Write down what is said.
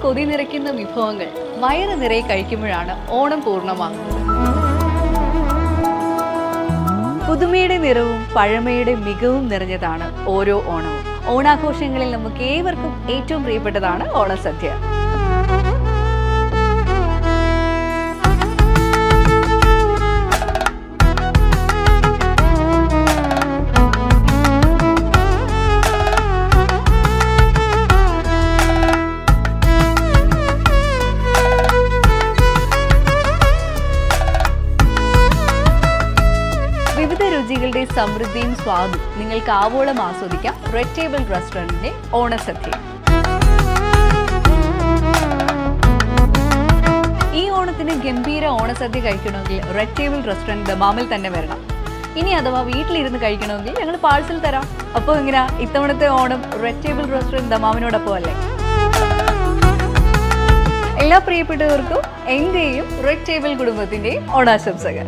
കൊതി നിറയ്ക്കുന്ന വിഭവങ്ങൾ വയറ് നിറയെ കഴിക്കുമ്പോഴാണ് ഓണം പൂർണ്ണമാകുന്നത്. പുതുമയുടെ നിറവും പഴമയുടെ മികവും നിറഞ്ഞതാണ് ഓരോ ഓണവും. ഓണാഘോഷങ്ങളിൽ നമുക്ക് ഏവർക്കും ഏറ്റവും പ്രിയപ്പെട്ടതാണ് ഓണസദ്യ. വിവിധ രുചികളുടെ സമൃദ്ധിയും സ്വാദും നിങ്ങൾക്ക് ആവോളം ആസ്വദിക്കാം റെഡ് ടേബിൾ റെസ്റ്റോറന്റിന്റെ ഓണസദ്യ. ഈ ഓണത്തിന് ഗംഭീര ഓണസദ്യ കഴിക്കണമെങ്കിൽ റെഡ് ടേബിൾ റെസ്റ്റോറന്റ് ദമാമിൽ തന്നെ വരണം. ഇനി അഥവാ വീട്ടിലിരുന്ന് കഴിക്കണമെങ്കിൽ ഞങ്ങൾ പാഴ്സൽ തരാം. അപ്പോൾ എങ്ങനെയാ ഇത്തവണത്തെ ഓണം റെഡ് ടേബിൾ റെസ്റ്റോറന്റ് ദമാമിനോടൊപ്പം അല്ലേ? എല്ലാ പ്രിയപ്പെട്ടവർക്കും എന്റെയും റെഡ് ടേബിൾ കുടുംബത്തിന്റെയും ഓണാശംസകൾ.